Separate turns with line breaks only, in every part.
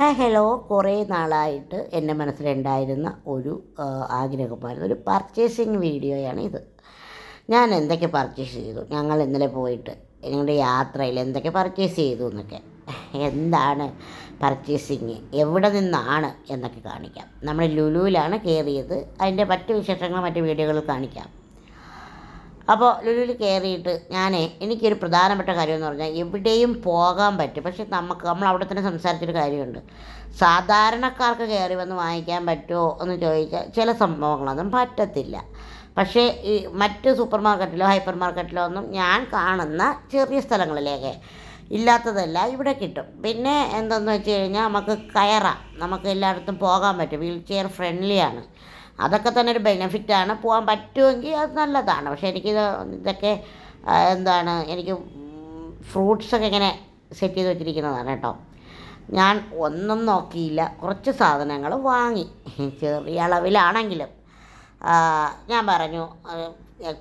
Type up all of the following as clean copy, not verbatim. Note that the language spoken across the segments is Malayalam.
Hi hello. കുറേ നാളായിട്ട് എൻ്റെ മനസ്സിലുണ്ടായിരുന്ന ഒരു ആഗ്രഹമായിരുന്നു, ഒരു പർച്ചേസിങ് വീഡിയോയാണ് ഇത്. ഞാൻ എന്തൊക്കെ പർച്ചേസ് ചെയ്തു, ഞങ്ങൾ ഇന്നലെ പോയിട്ട് ഞങ്ങളുടെ യാത്രയിൽ എന്തൊക്കെ പർച്ചേസ് ചെയ്തു എന്നൊക്കെ, എന്താണ് പർച്ചേസിങ്, എവിടെ നിന്നാണ് എന്നൊക്കെ കാണിക്കാം. നമ്മൾ ലുലുവിലാണ് കയറിയത്. അതിൻ്റെ മറ്റ് വിശേഷങ്ങൾ മറ്റ് വീഡിയോകളിൽ കാണിക്കാം. അപ്പോൾ ലുലുവിൽ കയറിയിട്ട് എനിക്കൊരു പ്രധാനപ്പെട്ട കാര്യമെന്ന് പറഞ്ഞാൽ, എവിടെയും പോകാൻ പറ്റും. പക്ഷെ നമ്മൾ അവിടെ തന്നെ സംസാരിച്ചൊരു കാര്യമുണ്ട്. സാധാരണക്കാർക്ക് കയറി വന്ന് വാങ്ങിക്കാൻ പറ്റുമോ എന്ന് ചോദിച്ചാൽ ചില സംഭവങ്ങളൊന്നും പറ്റത്തില്ല. പക്ഷേ ഈ മറ്റ് സൂപ്പർ മാർക്കറ്റിലോ ഹൈപ്പർ മാർക്കറ്റിലോ ഒന്നും ഞാൻ കാണുന്ന ചെറിയ സ്ഥലങ്ങളിലേക്ക് ഇല്ലാത്തതല്ല ഇവിടെ കിട്ടും. പിന്നെ എന്തെന്ന് വെച്ച് കഴിഞ്ഞാൽ നമുക്ക് കയറാം, നമുക്ക് എല്ലായിടത്തും പോകാൻ പറ്റും. വീൽ ചെയർ ഫ്രണ്ട്ലിയാണ്. അതൊക്കെ തന്നെ ഒരു ബെനിഫിറ്റാണ്. പോകാൻ പറ്റുമെങ്കിൽ അത് നല്ലതാണ്. പക്ഷേ ഇതൊക്കെ എനിക്ക് ഫ്രൂട്ട്സൊക്കെ ഇങ്ങനെ സെറ്റ് ചെയ്ത് വെച്ചിരിക്കുന്നതാണ് കേട്ടോ. ഞാൻ ഒന്നും നോക്കിയില്ല, കുറച്ച് സാധനങ്ങൾ വാങ്ങി, ചെറിയ അളവിലാണെങ്കിലും. ഞാൻ പറഞ്ഞു,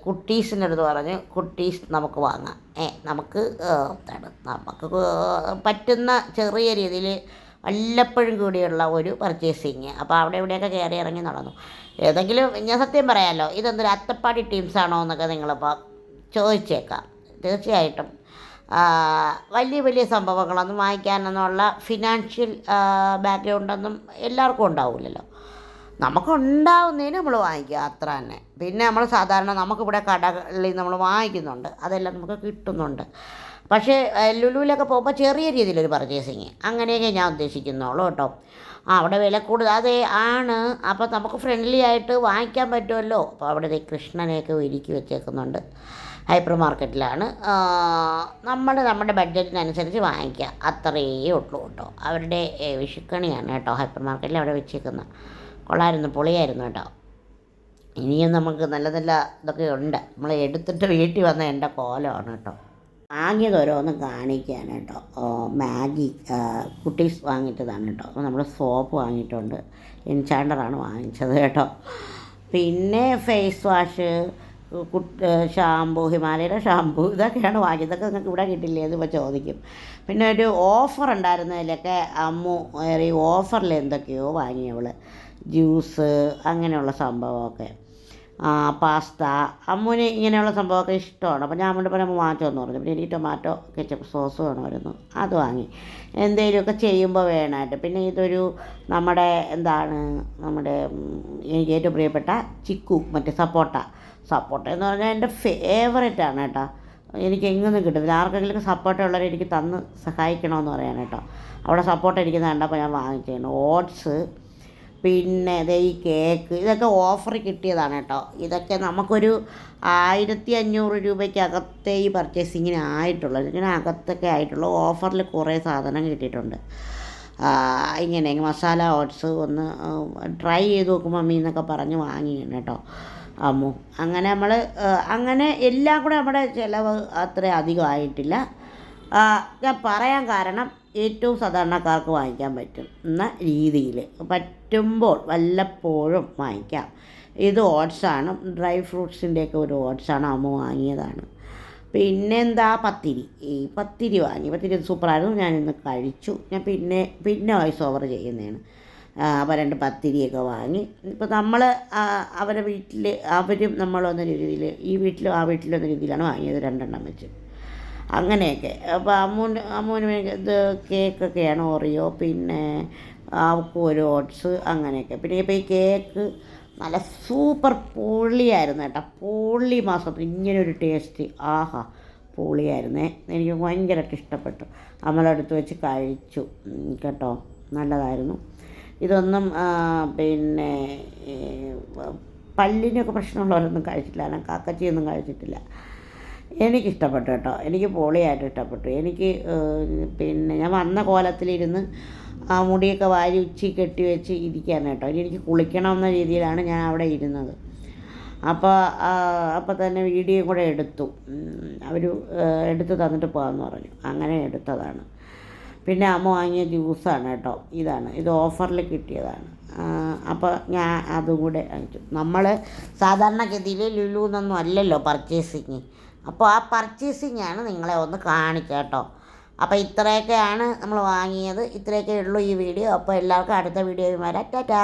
കുട്ടീസിൻ്റെ അടുത്ത് പറഞ്ഞു, കുട്ടീസ് നമുക്ക് വാങ്ങാം. നമുക്ക് പറ്റുന്ന ചെറിയ രീതിയിൽ വല്ലപ്പോഴും കൂടിയുള്ള ഒരു പർച്ചേസിങ്. അപ്പോൾ അവിടെ ഇവിടെയൊക്കെ കയറി ഇറങ്ങി നടന്നു. ഏതെങ്കിലും, ഞാൻ സത്യം പറയാമല്ലോ, ഇതെന്തൊരു അത്തപ്പാടി ടീംസാണോ എന്നൊക്കെ നിങ്ങളിപ്പോൾ ചോദിച്ചേക്കാം. തീർച്ചയായിട്ടും വലിയ വലിയ സംഭവങ്ങളൊന്നും വാങ്ങിക്കാനെന്നുള്ള ഫിനാൻഷ്യൽ ബാക്ക്ഗ്രൗണ്ടൊന്നും എല്ലാവർക്കും ഉണ്ടാവില്ലല്ലോ. നമുക്കുണ്ടാവുന്നതിന് നമ്മൾ വാങ്ങിക്കുക, അത്ര തന്നെ. പിന്നെ നമ്മൾ സാധാരണ നമുക്കിവിടെ കടകളിൽ നമ്മൾ വാങ്ങിക്കുന്നുണ്ട്, അതെല്ലാം നമുക്ക് കിട്ടുന്നുണ്ട്. പക്ഷേ ലുലുവിലൊക്കെ പോകുമ്പോൾ ചെറിയ രീതിയിലൊരു പർച്ചേസിങ്, അങ്ങനെയൊക്കെ ഞാൻ ഉദ്ദേശിക്കുന്നുള്ളൂ കേട്ടോ. അവിടെ വില കൂടുതൽ അതേ ആണ്. അപ്പോൾ നമുക്ക് ഫ്രണ്ട്ലി ആയിട്ട് വാങ്ങിക്കാൻ പറ്റുമല്ലോ. അപ്പോൾ അവിടെ കൃഷ്ണനെയൊക്കെ ഒരുക്കി വെച്ചേക്കുന്നുണ്ട്. ഹൈപ്പർ മാർക്കറ്റിലാണ്. നമ്മുടെ ബഡ്ജറ്റിനനുസരിച്ച് വാങ്ങിക്കുക, അത്രയേ ഉള്ളൂ കേട്ടോ. അവരുടെ വിഷുക്കണിയാണ് കേട്ടോ ഹൈപ്പർ മാർക്കറ്റിൽ അവിടെ വെച്ചേക്കുന്നത്. കൊള്ളായിരുന്നു, പൊളിയായിരുന്നു കേട്ടോ. ഇനിയും നമുക്ക് നല്ല നല്ല ഇതൊക്കെ ഉണ്ട്. നമ്മൾ എടുത്തിട്ട് വീട്ടിൽ വന്ന എൻ്റെ കോലമാണ് കേട്ടോ. വാങ്ങിയത് ഓരോന്ന് കാണിക്കുകയാണ് കേട്ടോ. മാഗി കുട്ടീസ് വാങ്ങിച്ചതാണ് കേട്ടോ. അപ്പോൾ നമ്മൾ സോപ്പ് വാങ്ങിയിട്ടുണ്ട്, എൻചാണ്ടറാണ് വാങ്ങിച്ചത് കേട്ടോ. പിന്നെ ഫേസ് വാഷ്, ഷാമ്പു, ഹിമാലയയുടെ ഷാമ്പു, ഇതൊക്കെയാണ് വാങ്ങിയത്. ഇതൊക്കെ നിങ്ങൾക്ക് ഇവിടെ കിട്ടില്ലേ എന്നിപ്പോൾ ചോദിക്കും. പിന്നെ ഒരു ഓഫർ ഉണ്ടായിരുന്നതിലൊക്കെ അമ്മു ഈ ഓഫറിൽ എന്തൊക്കെയോ വാങ്ങി അവൾ, ജ്യൂസ് അങ്ങനെയുള്ള സംഭവമൊക്കെ, പാസ്ത. അമ്മുവിന് ഇങ്ങനെയുള്ള സംഭവമൊക്കെ ഇഷ്ടമാണ്. അപ്പോൾ ഞാൻ അമ്മൂടെ പറയാൻ വാങ്ങിച്ചോന്ന് പറഞ്ഞു. പിന്നെ എനിക്ക് ടൊമാറ്റോ കെച്ചപ്പ് സോസ് വേണമായിരുന്നു, അത് വാങ്ങി. എന്തെങ്കിലുമൊക്കെ ചെയ്യുമ്പോൾ വേണമായിട്ട്. പിന്നെ ഇതൊരു നമ്മുടെ എനിക്ക് ഏറ്റവും പ്രിയപ്പെട്ട ചിക്കു, മറ്റേ സപ്പോട്ട എന്ന് പറഞ്ഞാൽ എൻ്റെ ഫേവറേറ്റാണ് കേട്ടോ. എനിക്ക് എങ്ങൊന്നും കിട്ടുന്നില്ല. ആർക്കെങ്കിലും സപ്പോർട്ട ഉള്ളവരെ എനിക്ക് തന്ന് സഹായിക്കണമെന്ന് പറയാൻ കേട്ടോ. അവിടെ സപ്പോർട്ട് ഇരിക്കുന്നത് കണ്ടപ്പോൾ ഞാൻ വാങ്ങിച്ചാണ്. ഓട്സ്, പിന്നെ ഈ കേക്ക്, ഇതൊക്കെ ഓഫർ കിട്ടിയതാണ് കേട്ടോ. ഇതൊക്കെ നമുക്കൊരു 1500 രൂപയ്ക്കകത്തേ ഈ പർച്ചേസിങ്ങിന് ആയിട്ടുള്ളൂ. ഇതിനകത്തൊക്കെ ആയിട്ടുള്ളൂ. ഓഫറിൽ കുറേ സാധനം കിട്ടിയിട്ടുണ്ട്. ഇങ്ങനെ മസാല ഓട്സ് ഒന്ന് ട്രൈ ചെയ്ത് നോക്കും മമ്മി എന്നൊക്കെ പറഞ്ഞ് വാങ്ങിയാണ് കേട്ടോ അമ്മു. അങ്ങനെ എല്ലാം കൂടെ നമ്മുടെ ചിലവ് അത്ര അധികമായിട്ടില്ല. ഞാൻ പറയാൻ കാരണം, ഏറ്റവും സാധാരണക്കാർക്ക് വാങ്ങിക്കാൻ പറ്റുന്ന രീതിയിൽ പറ്റുമ്പോൾ വല്ലപ്പോഴും വാങ്ങിക്കാം. ഇത് ഓട്സാണ്, ഡ്രൈ ഫ്രൂട്ട്സിൻ്റെയൊക്കെ ഒരു ഓട്സാണ്, അമ്മ വാങ്ങിയതാണ്. പിന്നെന്താ, പത്തിരി വാങ്ങി. പത്തിരി സൂപ്പറായിരുന്നു, ഞാനിന്ന് കഴിച്ചു. ഞാൻ പിന്നെ വോയിസ് ഓവർ ചെയ്യുന്നതാണ്. അപ്പോൾ 2 പത്തിരിയൊക്കെ വാങ്ങി. ഇപ്പോൾ നമ്മൾ അവരുടെ വീട്ടിൽ അവരും നമ്മളൊന്ന രീതിയിൽ, ഈ വീട്ടിലും ആ വീട്ടിലും എന്ന രീതിയിലാണ് വാങ്ങിയത്, 2 എണ്ണം വെച്ച് അങ്ങനെയൊക്കെ. അപ്പോൾ അമ്മൂന് ഇത് കേക്കൊക്കെയാണ്, ഓറിയോ, പിന്നെ അവൾക്കും ഒരു ഓട്സ്, അങ്ങനെയൊക്കെ. പിന്നെ ഇപ്പോൾ ഈ കേക്ക് നല്ല സൂപ്പർ പൊളിയായിരുന്നു കേട്ടോ. പൊളി മാസത്തിൽ ഇങ്ങനൊരു ടേസ്റ്റ്, ആഹാ പൊളിയായിരുന്നേ. എനിക്ക് ഭയങ്കരമായിട്ട് ഇഷ്ടപ്പെട്ടു. നമ്മളെടുത്ത് വെച്ച് കഴിച്ചു കേട്ടോ, നല്ലതായിരുന്നു. ഇതൊന്നും പിന്നെ പല്ലിനൊക്കെ പ്രശ്നമുള്ളവരൊന്നും കഴിച്ചിട്ടില്ല, ഞാൻ കാക്കച്ചിയൊന്നും കഴിച്ചിട്ടില്ല. എനിക്കിഷ്ടപ്പെട്ടു കേട്ടോ, എനിക്ക് പൊളിയായിട്ട് ഇഷ്ടപ്പെട്ടു. പിന്നെ ഞാൻ വന്ന കോലത്തിലിരുന്ന് മുടിയൊക്കെ വാരി ഉച്ചി കെട്ടി വെച്ച് ഇരിക്കാൻ കേട്ടോ. എനിക്ക് കുളിക്കണമെന്ന രീതിയിലാണ് ഞാൻ അവിടെ ഇരുന്നത്. അപ്പോൾ തന്നെ വീഡിയോ കൂടെ എടുത്തു. അവർ എടുത്ത് തന്നിട്ട് പോകാമെന്ന് പറഞ്ഞു, അങ്ങനെ എടുത്തതാണ്. പിന്നെ അമ്മ വാങ്ങിയ ജ്യൂസാണ് കേട്ടോ, ഇത് ഓഫറിൽ കിട്ടിയതാണ്. അപ്പോൾ ഞാൻ അതും കൂടെ അയച്ചു. നമ്മൾ സാധാരണഗതിയിൽ ലുലു എന്നൊന്നും അല്ലല്ലോ പർച്ചേസിങ്. അപ്പോൾ ആ പർച്ചേസിങ്ങാണ് നിങ്ങളെ ഒന്ന് കാണിക്കാം കേട്ടോ. അപ്പോൾ ഇത്രയൊക്കെയാണ് നമ്മൾ വാങ്ങിയത്. ഇത്രയൊക്കെ ഉള്ളൂ ഈ വീഡിയോ. അപ്പോൾ എല്ലാവർക്കും അടുത്ത വീഡിയോയിൽ വരാം. ടാറ്റാ.